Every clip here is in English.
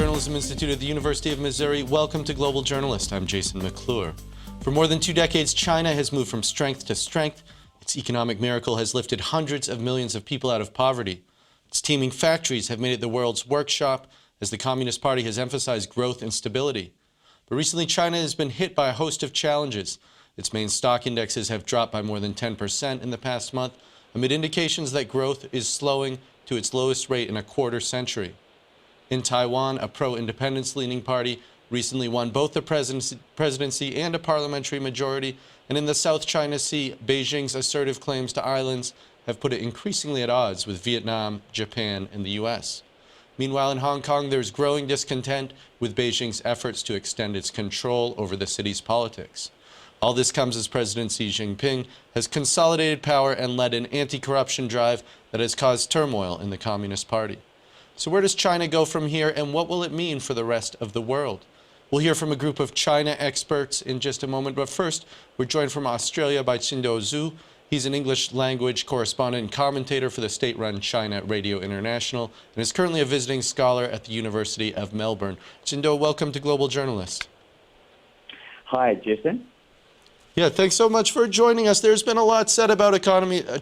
Journalism Institute at the University of Missouri. Welcome to Global Journalist. I'm Jason McClure. For more than 2 decades, China has moved from strength to strength. Its economic miracle has lifted hundreds of millions of people out of poverty. Its teeming factories have made it the world's workshop as the Communist Party has emphasized growth and stability. But recently, China has been hit by a host of challenges. Its main stock indexes have dropped by more than 10% in the past month, amid indications that growth is slowing to its lowest rate in a quarter century. In Taiwan, a pro-independence-leaning party recently won both the presidency and a parliamentary majority. And in the South China Sea, Beijing's assertive claims to islands have put it increasingly at odds with Vietnam, Japan, and the U.S. Meanwhile, in Hong Kong, there's growing discontent with Beijing's efforts to extend its control over the city's politics. All this comes as President Xi Jinping has consolidated power and led an anti-corruption drive that has caused turmoil in the Communist Party. So where does China go from here, and what will it mean for the rest of the world? We'll hear from a group of China experts in just a moment, but first, we're joined from Australia by Xindo Zhu. He's an English language correspondent and commentator for the state-run China Radio International, and is currently a visiting scholar at the University of Melbourne. Xindo, welcome to Global Journalist. Hi, Jason. Yeah, thanks so much for joining us. There's been a lot said about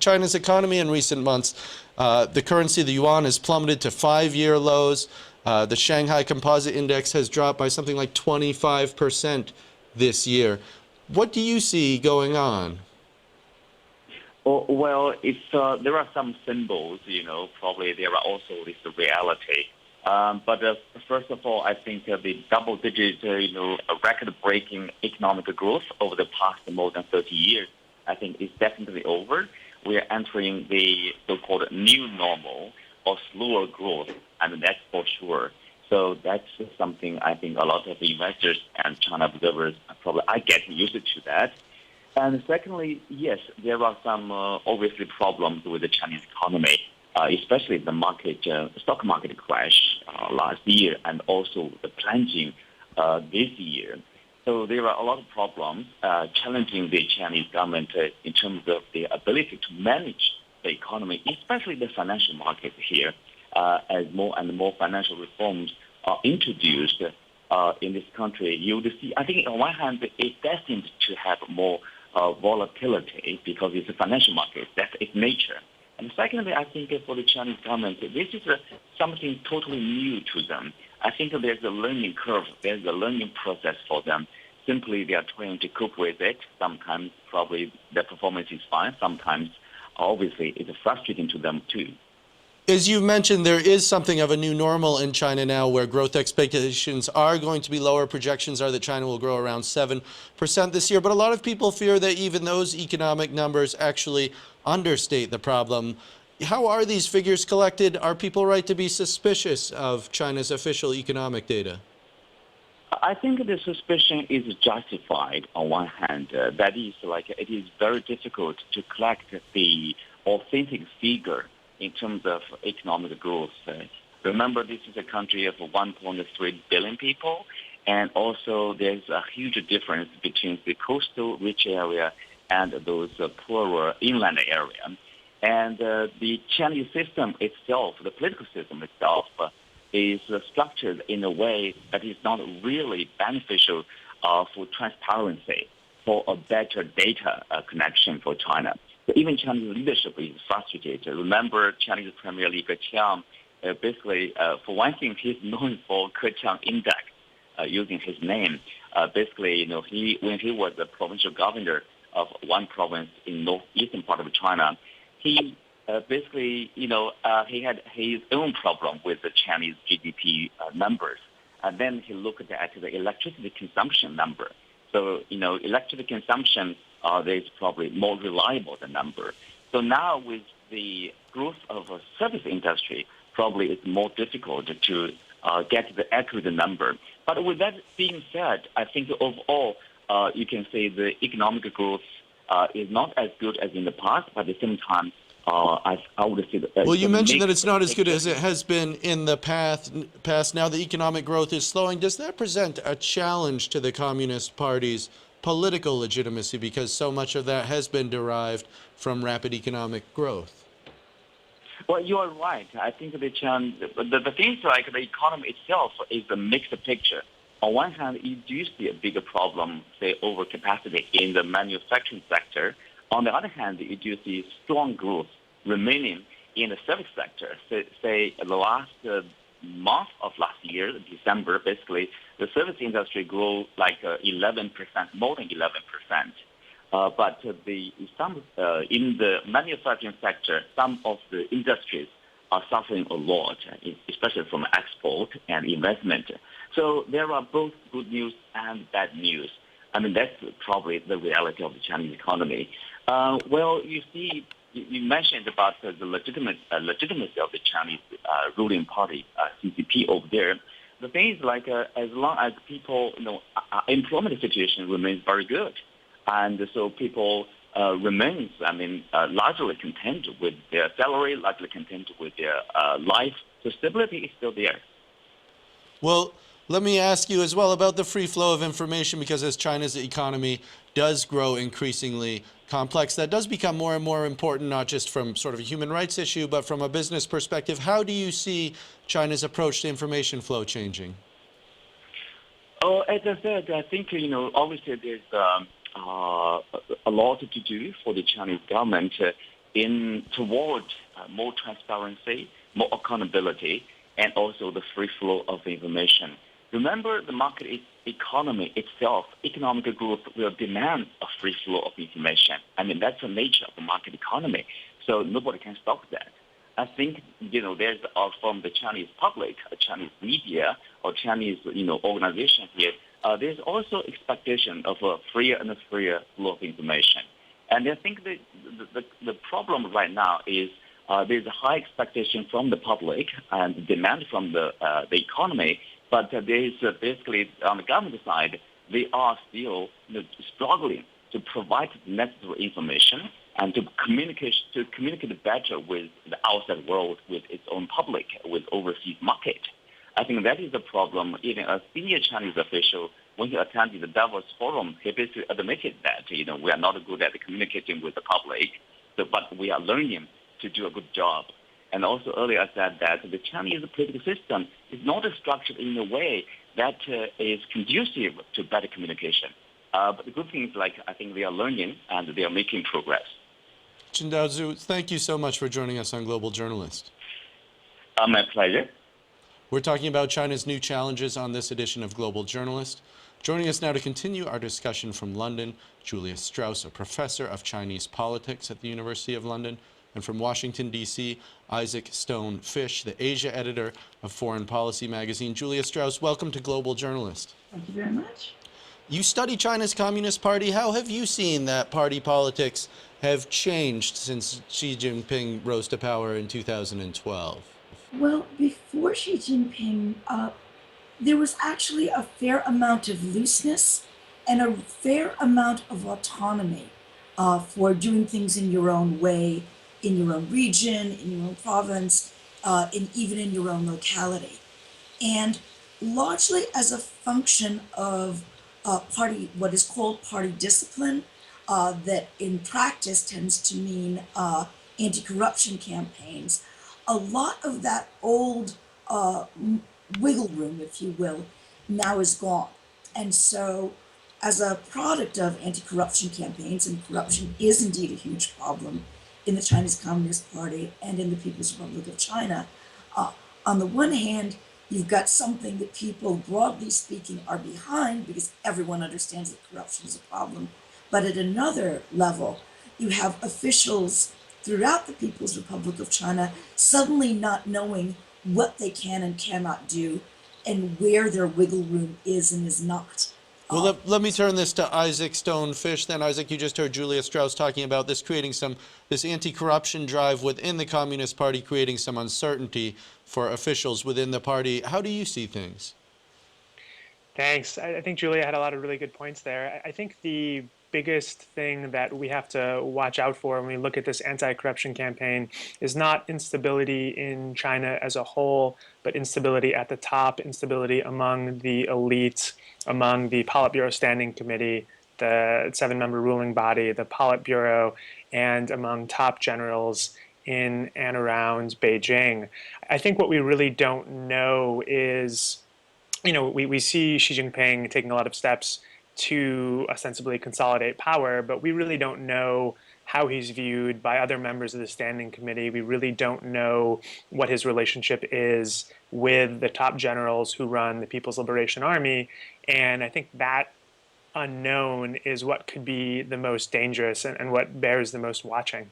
China's economy in recent months. The currency, the yuan, has plummeted to 5-year lows. The Shanghai Composite Index has dropped by something like 25% this year. What do you see going on? Well, there are some symbols, probably there are also this reality. But first of all, I think the double-digit, record-breaking economic growth over the past more than 30 years, I think is definitely over. We are entering the so-called new normal or slower growth, and that's for sure. So that's something I think a lot of investors and China observers probably are getting used to that. And secondly, yes, there are some obviously problems with the Chinese economy, especially the stock market crash last year and also the plunging this year. So there are a lot of problems challenging the Chinese government in terms of the ability to manage the economy, especially the financial market here, as more and more financial reforms are introduced in this country. You would see, I think on one hand, it's destined to have more volatility because it's a financial market. That's its nature. And secondly, I think for the Chinese government, this is something totally new to them. I think there's a learning curve. There's a learning process for them. Simply, they are trying to cope with it. Sometimes probably their performance is fine. Sometimes, obviously, it's frustrating to them too. As you mentioned, there is something of a new normal in China now where growth expectations are going to be lower. Projections are that China will grow around 7% this year. But a lot of people fear that even those economic numbers actually understate the problem. How are these figures collected? Are people right to be suspicious of China's official economic data? I think the suspicion is justified on one hand. That is, it is very difficult to collect the authentic figure in terms of economic growth. Remember, this is a country of 1.3 billion people, and also there's a huge difference between the coastal rich area and those poorer inland area. And the Chinese system itself, the political system itself, is structured in a way that is not really beneficial for transparency, for a better data connection for China. So even Chinese leadership is frustrated. Remember, Chinese Premier Li Keqiang, basically, for one thing, he's known for Keqiang Index, using his name. Basically, when he was the provincial governor of one province in northeastern part of China, he basically, he had his own problem with the Chinese GDP numbers. And then he looked at the electricity consumption number. So, electricity consumption is probably more reliable the number. So now with the growth of a service industry, probably it's more difficult to get the accurate number. But with that being said, I think overall, you can say the economic growth is not as good as in the past, but at the same time, I would say that... Well, you mentioned that it's not as good as it has been in the past. Now the economic growth is slowing. Does that present a challenge to the Communist Party's political legitimacy, because so much of that has been derived from rapid economic growth? Well, you are right. I think the things like the economy itself is a mixed picture. On one hand, you do see a bigger problem, say, overcapacity in the manufacturing sector. On the other hand, you do see strong growth remaining in the service sector. Say the last month of last year, December, basically, the service industry grew like 11%, more than 11%. But in the manufacturing sector, some of the industries are suffering a lot, especially from export and investment. So there are both good news and bad news. I mean, that's probably the reality of the Chinese economy. Well, you see, you mentioned about the legitimacy of the Chinese ruling party, CCP over there. The thing is, like, as long as people, employment situation remains very good, and so people remains, largely content with their salary, largely content with their life. So stability is still there. Well, let me ask you as well about the free flow of information, because as China's economy does grow increasingly complex, that does become more and more important, not just from sort of a human rights issue, but from a business perspective. How do you see China's approach to information flow changing? Oh, as I said, I think, obviously there's a lot to do for the Chinese government toward more transparency, more accountability, and also the free flow of information. Remember, the market economy itself, economic growth will demand a free flow of information. I mean, that's the nature of the market economy. So nobody can stop that. I think, there's from the Chinese public, Chinese media, or Chinese, organization here, there's also expectation of a freer and freer flow of information. And I think the problem right now is there's a high expectation from the public and demand from the economy, but there is basically on the government side, they are still struggling to provide necessary information and to communicate better with the outside world, with its own public, with overseas market. I think that is the problem. Even a senior Chinese official, when he attended the Davos Forum, he basically admitted that, we are not good at communicating with the public, but we are learning to do a good job. And also earlier I said that the Chinese political system is not structured in a way that is conducive to better communication. But the good thing is, I think they are learning and they are making progress. Qingdao Zhu, thank you so much for joining us on Global Journalist. My pleasure. We're talking about China's new challenges on this edition of Global Journalist. Joining us now to continue our discussion from London, Julia Strauss, a professor of Chinese politics at the University of London, and from Washington, D.C., Isaac Stone Fish, the Asia editor of Foreign Policy magazine. Julia Strauss, welcome to Global Journalist. Thank you very much. You study China's Communist Party. How have you seen that party politics have changed since Xi Jinping rose to power in 2012? Well, before Xi Jinping, there was actually a fair amount of looseness and a fair amount of autonomy for doing things in your own way, in your own region, in your own province, and even in your own locality. And largely as a function of what is called party discipline, that in practice tends to mean anti-corruption campaigns, a lot of that old wiggle room, if you will, now is gone. And so as a product of anti-corruption campaigns, and corruption is indeed a huge problem in the Chinese Communist Party and in the People's Republic of China, on the one hand, you've got something that people, broadly speaking, are behind because everyone understands that corruption is a problem. But at another level, you have officials throughout the People's Republic of China suddenly not knowing what they can and cannot do and where their wiggle room is and is not. Well, let me turn this to Isaac Stone Fish then. Isaac, you just heard Julia Strauss talking about this creating this anti-corruption drive within the Communist Party, creating some uncertainty for officials within the party. How do you see things? Thanks. I think Julia had a lot of really good points there. I think the biggest thing that we have to watch out for when we look at this anti-corruption campaign is not instability in China as a whole, but instability at the top, instability among the elite, among the Politburo Standing Committee, the 7-member ruling body, the Politburo, and among top generals in and around Beijing. I think what we really don't know is, we see Xi Jinping taking a lot of steps to ostensibly consolidate power, but we really don't know how he's viewed by other members of the standing committee. We really don't know what his relationship is with the top generals who run the People's Liberation Army. And I think that unknown is what could be the most dangerous and what bears the most watching.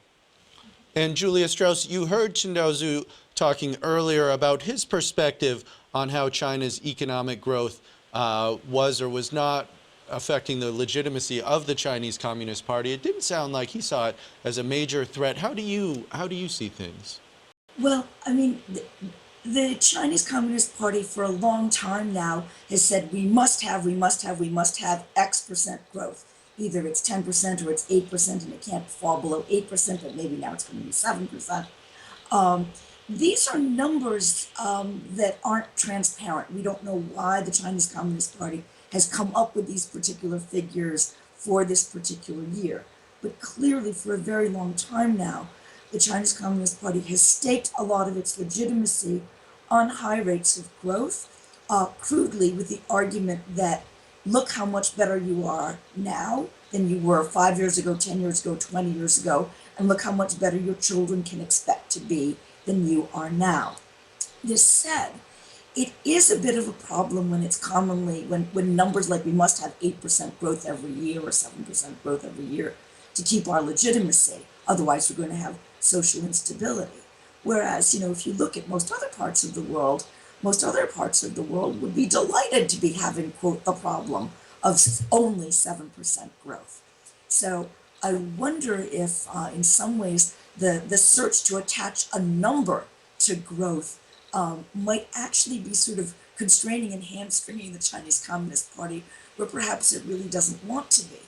And Julia Strauss, you heard Chen Daozhu talking earlier about his perspective on how China's economic growth was or was not affecting the legitimacy of the Chinese Communist Party. It didn't sound like he saw it as a major threat. How do you see things? Well, I mean, the Chinese Communist Party for a long time now has said we must have X% growth. Either it's 10% or it's 8%, and it can't fall below 8%, but maybe now it's going to be 7%. These are numbers that aren't transparent. We don't know why the Chinese Communist Party has come up with these particular figures for this particular year. But clearly, for a very long time now, the Chinese Communist Party has staked a lot of its legitimacy on high rates of growth, crudely with the argument that look how much better you are now than you were 5 years ago, 10 years ago, 20 years ago, and look how much better your children can expect to be than you are now. This said, it is a bit of a problem when it's commonly, when numbers like we must have 8% growth every year or 7% growth every year to keep our legitimacy. Otherwise, we're going to have social instability. Whereas, if you look at most other parts of the world would be delighted to be having, quote, the problem of only 7% growth. So I wonder if, in some ways, the search to attach a number to growth might actually be sort of constraining and hamstringing the Chinese Communist Party, where perhaps it really doesn't want to be.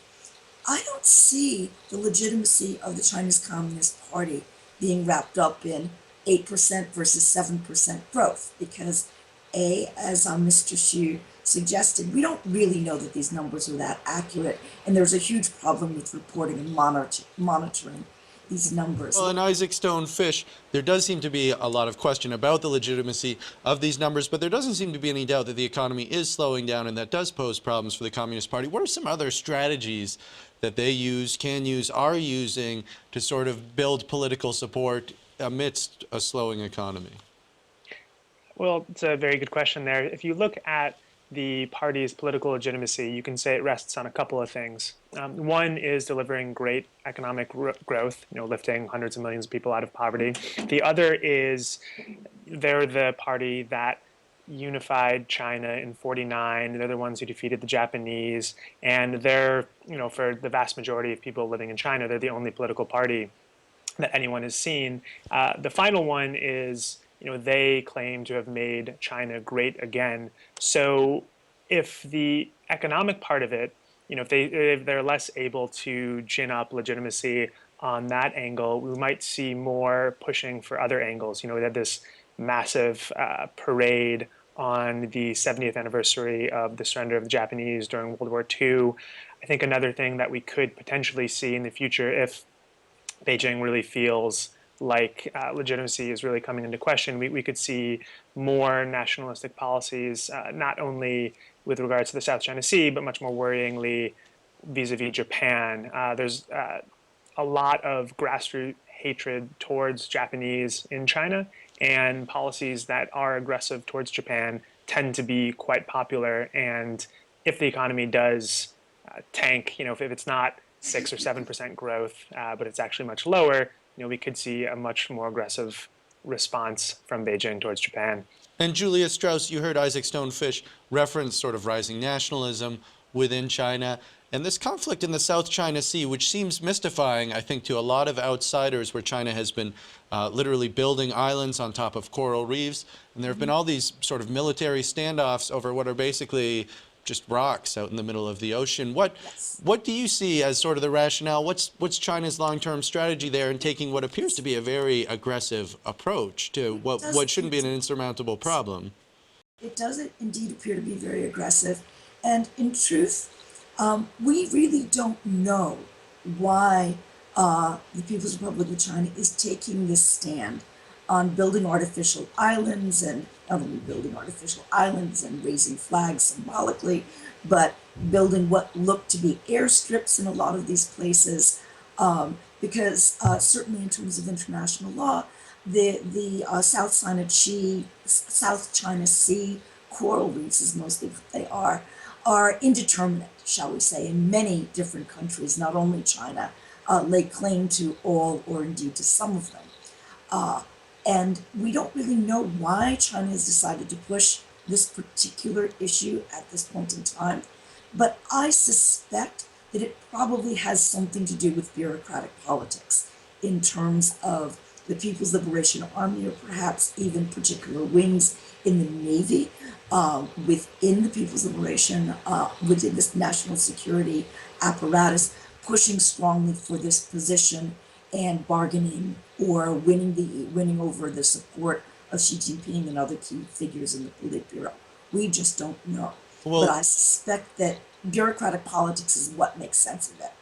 I don't see the legitimacy of the Chinese Communist Party being wrapped up in 8% versus 7% growth, because as Mr. Xu suggested, we don't really know that these numbers are that accurate, and there's a huge problem with reporting and monitoring these numbers. Well, in Isaac Stone Fish, there does seem to be a lot of question about the legitimacy of these numbers, but there doesn't seem to be any doubt that the economy is slowing down, and that does pose problems for the Communist Party. What are some other strategies that they are using to sort of build political support amidst a slowing economy? Well, it's a very good question there. If you look at the party's political legitimacy, you can say it rests on a couple of things. One is delivering great economic growth, lifting hundreds of millions of people out of poverty. The other is they're the party that unified China in '49. They're the ones who defeated the Japanese, and they're, for the vast majority of people living in China, they're the only political party that anyone has seen. The final one is, they claim to have made China great again. So if the economic part of it, if they're less able to gin up legitimacy on that angle, we might see more pushing for other angles. We had this massive parade on the 70th anniversary of the surrender of the Japanese during World War II. I think another thing that we could potentially see in the future, if Beijing really feels like legitimacy is really coming into question, we could see more nationalistic policies, not only with regards to the South China Sea, but much more worryingly vis-a-vis Japan. There's a lot of grassroots hatred towards Japanese in China, and policies that are aggressive towards Japan tend to be quite popular. And if the economy does tank, if it's not 6 or 7% growth, but it's actually much lower, we could see a much more aggressive response from Beijing towards Japan. And Julia Strauss, you heard Isaac Stone Fish reference sort of rising nationalism within China. And this conflict in the South China Sea, which seems mystifying, I think, to a lot of outsiders, where China has been literally building islands on top of coral reefs. And there have been all these sort of military standoffs over what are basically just rocks out in the middle of the ocean. What do you see as sort of the rationale? What's China's long-term strategy there in taking what appears to be a very aggressive approach to what shouldn't be an insurmountable problem? It does indeed appear to be very aggressive. And in truth, we really don't know why the People's Republic of China is taking this stand on building artificial islands, and not only building artificial islands and raising flags symbolically, but building what look to be airstrips in a lot of these places, because certainly in terms of international law, the South China Sea coral reefs is mostly what they are indeterminate, shall we say, in many different countries, not only China, lay claim to all or indeed to some of them. And we don't really know why China has decided to push this particular issue at this point in time, but I suspect that it probably has something to do with bureaucratic politics in terms of the People's Liberation Army, or perhaps even particular wings in the Navy within the People's Liberation, within this national security apparatus, pushing strongly for this position and bargaining or winning over the support of Xi Jinping and other key figures in the Politburo. We just don't know. Well, But I suspect that bureaucratic politics is what makes sense of it.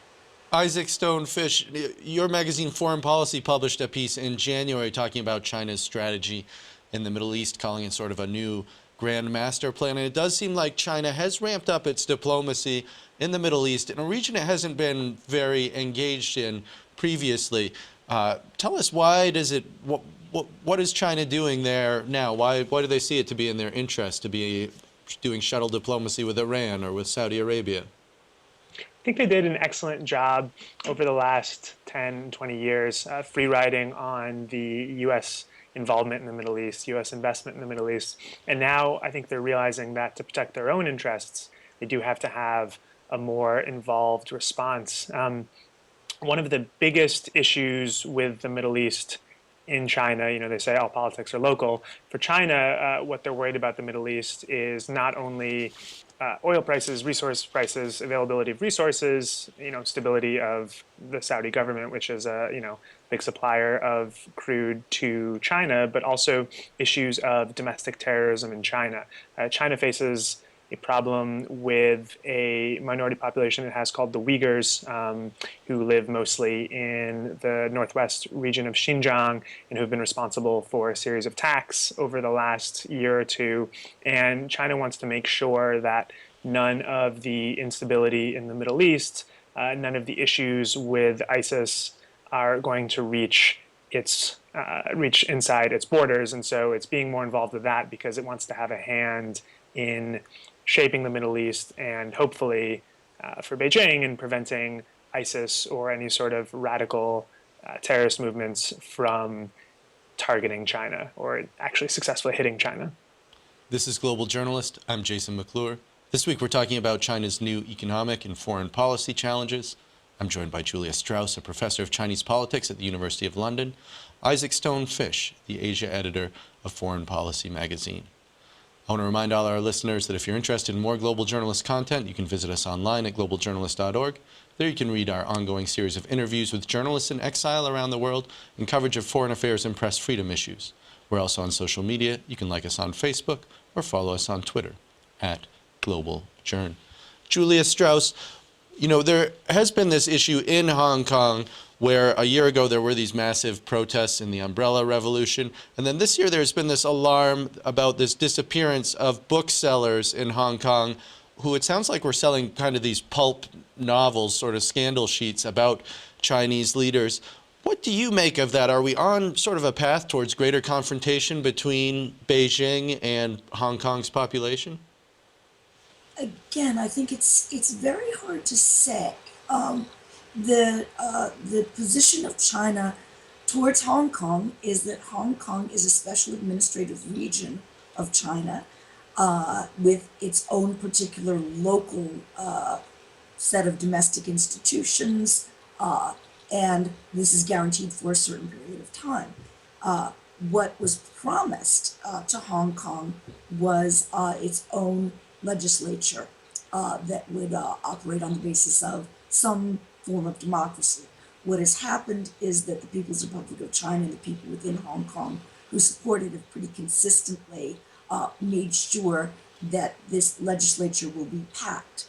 Isaac Stone Fish, your magazine Foreign Policy published a piece in January talking about China's strategy in the Middle East, calling it sort of a new grand master plan. And it does seem like China has ramped up its diplomacy in the Middle East, in a region it hasn't been very engaged in previously. Tell us, why does it, what is China doing there now? Why do they see it to be in their interest to be doing shuttle diplomacy with Iran or with Saudi Arabia? I think they did an excellent job over the last 10, 20 years, free riding on the U.S. involvement in the Middle East, U.S. investment in the Middle East. And now I think they're realizing that to protect their own interests, they do have to have a more involved response. One of the biggest issues with the Middle East in China, they say all politics are local. For China, what they're worried about the Middle East is not only oil prices, resource prices, availability of resources, stability of the Saudi government, which is a big supplier of crude to China, but also issues of domestic terrorism in China. China faces a problem with a minority population it has called the Uyghurs, who live mostly in the northwest region of Xinjiang and who have been responsible for a series of attacks over the last year or two. And China wants to make sure that none of the instability in the Middle East, none of the issues with ISIS are going to reach inside its borders. And so it's being more involved with that because it wants to have a hand in shaping the Middle East and hopefully for Beijing in preventing ISIS or any sort of radical terrorist movements from targeting China or actually successfully hitting China. This is Global Journalist. I'm Jason McClure. This week we're talking about China's new economic and foreign policy challenges. I'm joined by Julia Strauss, a professor of Chinese politics at the University of London, Isaac Stone Fish, the Asia editor of Foreign Policy magazine. I want to remind all our listeners that if you're interested in more Global Journalist content, you can visit us online at globaljournalist.org. There you can read our ongoing series of interviews with journalists in exile around the world and coverage of foreign affairs and press freedom issues. We're also on social media. You can like us on Facebook or follow us on Twitter at Global Journ. Julia Strauss, there has been this issue in Hong Kong where a year ago there were these massive protests in the Umbrella Revolution. And then this year there's been this alarm about this disappearance of booksellers in Hong Kong who it sounds like were selling kind of these pulp novels, sort of scandal sheets about Chinese leaders. What do you make of that? Are we on sort of a path towards greater confrontation between Beijing and Hong Kong's population? Again, I think it's very hard to say. The position of China towards Hong Kong is that Hong Kong is a special administrative region of China with its own particular local set of domestic institutions, and this is guaranteed for a certain period of time. What was promised to Hong Kong was its own legislature that would operate on the basis of some form of democracy. What has happened is that the People's Republic of China and the people within Hong Kong who supported it pretty consistently made sure that this legislature will be packed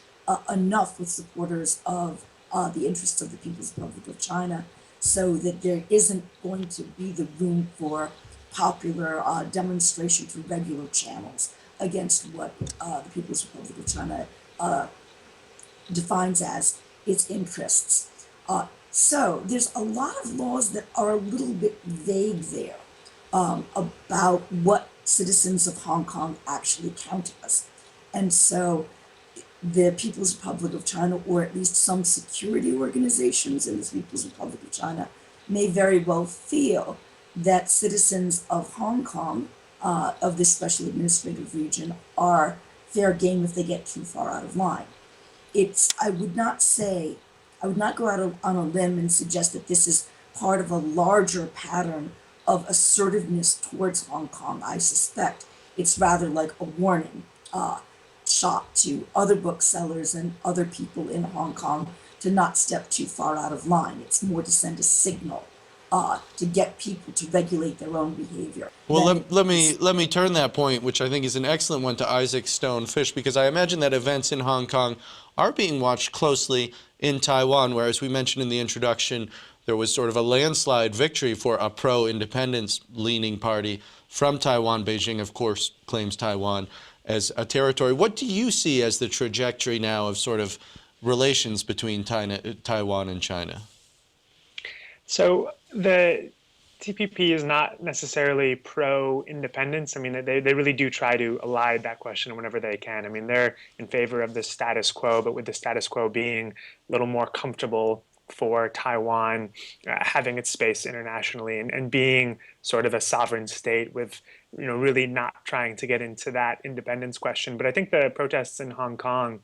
enough with supporters of the interests of the People's Republic of China so that there isn't going to be the room for popular demonstration through regular channels against what the People's Republic of China defines as its interests. So there's a lot of laws that are a little bit vague there about what citizens of Hong Kong actually count as. And so the People's Republic of China, or at least some security organizations in the People's Republic of China, may very well feel that citizens of Hong Kong, of this special administrative region, are fair game if they get too far out of line. I would not go out on a limb and suggest that this is part of a larger pattern of assertiveness towards Hong Kong. I suspect it's rather like a warning shot to other booksellers and other people in Hong Kong to not step too far out of line. It's more to send a signal to get people to regulate their own behavior. Well, let me turn that point, which I think is an excellent one, to Isaac Stone Fish, because I imagine that events in Hong Kong are being watched closely in Taiwan, where, as we mentioned in the introduction, there was sort of a landslide victory for a pro-independence leaning party from Taiwan. Beijing, of course, claims Taiwan as a territory. What do you see as the trajectory now of sort of relations between Taiwan and China? So the TPP is not necessarily pro-independence. I mean, they really do try to elide that question whenever they can. I mean, they're in favor of the status quo, but with the status quo being a little more comfortable for Taiwan having its space internationally and being sort of a sovereign state with, really not trying to get into that independence question. But I think the protests in Hong Kong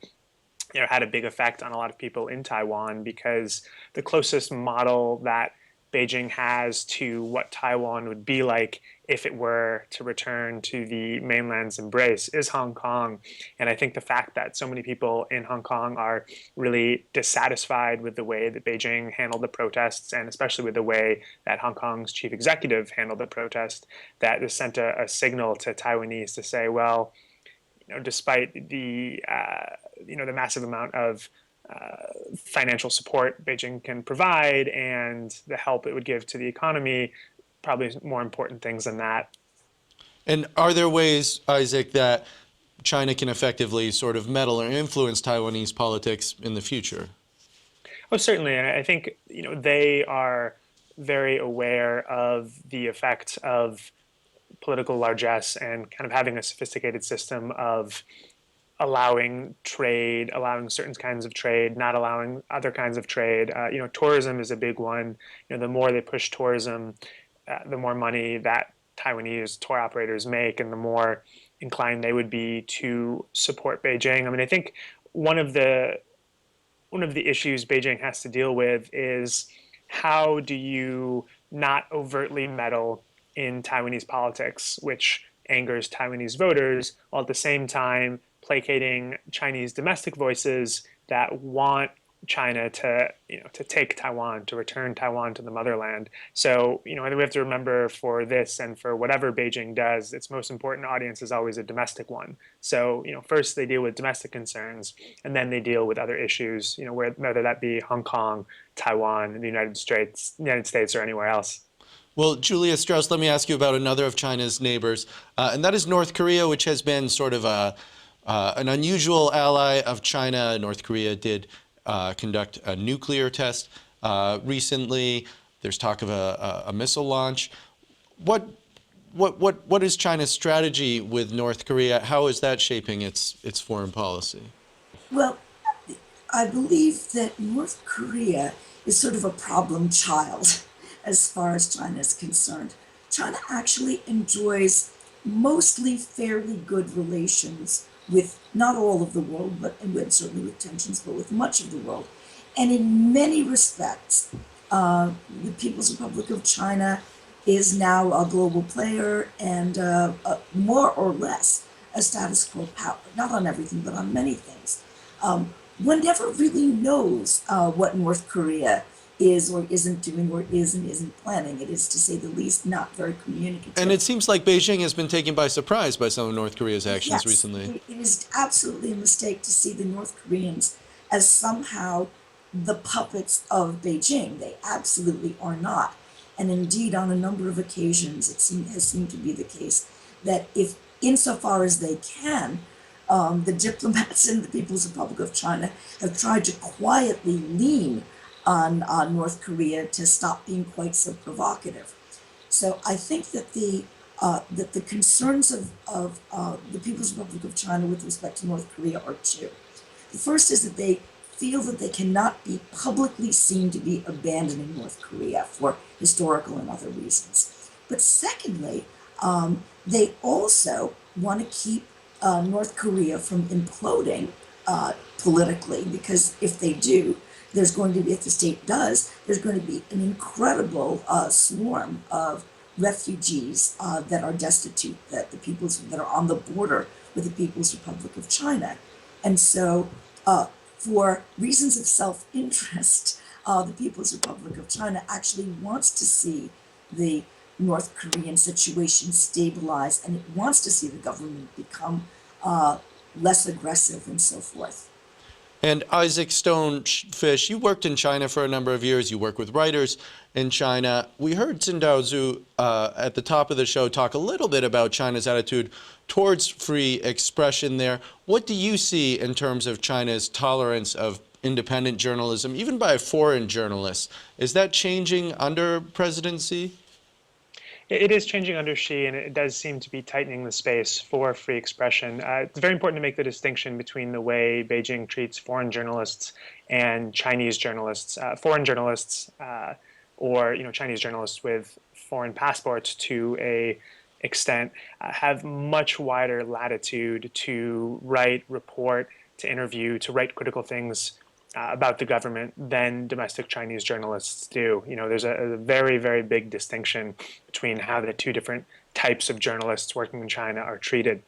had a big effect on a lot of people in Taiwan, because the closest model that Beijing has to what Taiwan would be like if it were to return to the mainland's embrace is Hong Kong. And I think the fact that so many people in Hong Kong are really dissatisfied with the way that Beijing handled the protests, and especially with the way that Hong Kong's chief executive handled the protest, that this sent a signal to Taiwanese to say, well, despite the the massive amount of financial support Beijing can provide and the help it would give to the economy, probably more important things than that. And are there ways, Isaac, that China can effectively sort of meddle or influence Taiwanese politics in the future? Oh, certainly. And I think they are very aware of the effect of political largesse and kind of having a sophisticated system of allowing trade, allowing certain kinds of trade, not allowing other kinds of trade. Tourism is a big one. The more they push tourism, the more money that Taiwanese tour operators make, and the more inclined they would be to support Beijing. I mean, I think one of the issues Beijing has to deal with is, how do you not overtly meddle in Taiwanese politics, which angers Taiwanese voters, while at the same time placating Chinese domestic voices that want China to take Taiwan, to return Taiwan to the motherland. So I think we have to remember, for this and for whatever Beijing does, its most important audience is always a domestic one. So first they deal with domestic concerns, and then they deal with other issues, whether that be Hong Kong, Taiwan, the United States, or anywhere else. Well, Julia Strauss, let me ask you about another of China's neighbors, and that is North Korea, which has been sort of an unusual ally of China. North Korea did conduct a nuclear test recently. There's talk of a missile launch. What is China's strategy with North Korea? How is that shaping its foreign policy? Well, I believe that North Korea is sort of a problem child as far as China is concerned. China actually enjoys mostly fairly good relations with not all of the world, and certainly with tensions, but with much of the world. And in many respects, the People's Republic of China is now a global player and more or less a status quo power. Not on everything, but on many things. One never really knows what North Korea is or isn't doing, or is and isn't planning. It is, to say the least, not very communicative. And it seems like Beijing has been taken by surprise by some of North Korea's actions recently. It is absolutely a mistake to see the North Koreans as somehow the puppets of Beijing. They absolutely are not. And indeed, on a number of occasions, has seemed to be the case that if, insofar as they can, the diplomats in the People's Republic of China have tried to quietly lean on North Korea to stop being quite so provocative. So I think that the concerns of the People's Republic of China with respect to North Korea are two. The first is that they feel that they cannot be publicly seen to be abandoning North Korea for historical and other reasons. But secondly, they also want to keep North Korea from imploding politically, because if they do, if the state does, there's going to be an incredible swarm of refugees that are destitute, that are on the border with the People's Republic of China. And so, for reasons of self-interest, the People's Republic of China actually wants to see the North Korean situation stabilize, and it wants to see the government become less aggressive and so forth. And Isaac Stonefish, you worked in China for a number of years. You work with writers in China. We heard Tsindao Zhu at the top of the show talk a little bit about China's attitude towards free expression there. What do you see in terms of China's tolerance of independent journalism, even by foreign journalists? Is that changing under President Xi? It is changing under Xi, and it does seem to be tightening the space for free expression. It's very important to make the distinction between the way Beijing treats foreign journalists and Chinese journalists. Foreign journalists, or Chinese journalists with foreign passports, to a extent, have much wider latitude to write, report, to interview, to write critical things about the government than domestic Chinese journalists do. There's a very, very big distinction between how the two different types of journalists working in China are treated.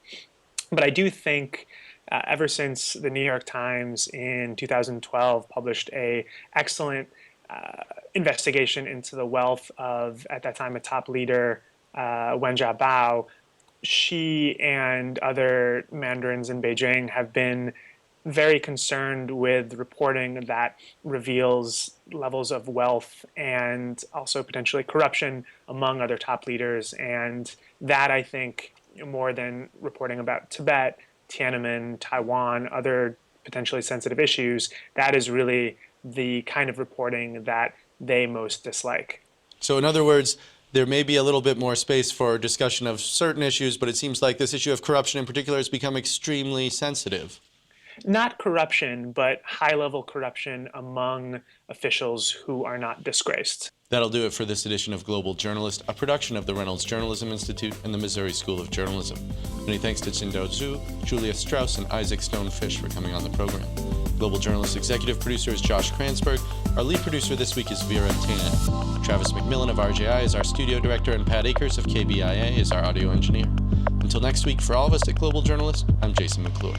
But I do think ever since the New York Times in 2012 published an excellent investigation into the wealth of, at that time, a top leader, Wen Jiabao, Xi and other mandarins in Beijing have been very concerned with reporting that reveals levels of wealth and also potentially corruption among other top leaders. And that, I think, more than reporting about Tibet, Tiananmen, Taiwan, other potentially sensitive issues, that is really the kind of reporting that they most dislike. So in other words, there may be a little bit more space for discussion of certain issues, but it seems like this issue of corruption in particular has become extremely sensitive. Not corruption, but high-level corruption among officials who are not disgraced. That'll do it for this edition of Global Journalist, a production of the Reynolds Journalism Institute and the Missouri School of Journalism. Many thanks to Tsindao Zhu, Julia Strauss, and Isaac Stonefish for coming on the program. Global Journalist executive producer is Josh Kransberg. Our lead producer this week is Vera Tannen. Travis McMillan of RJI is our studio director, and Pat Akers of KBIA is our audio engineer. Until next week, for all of us at Global Journalist, I'm Jason McClure.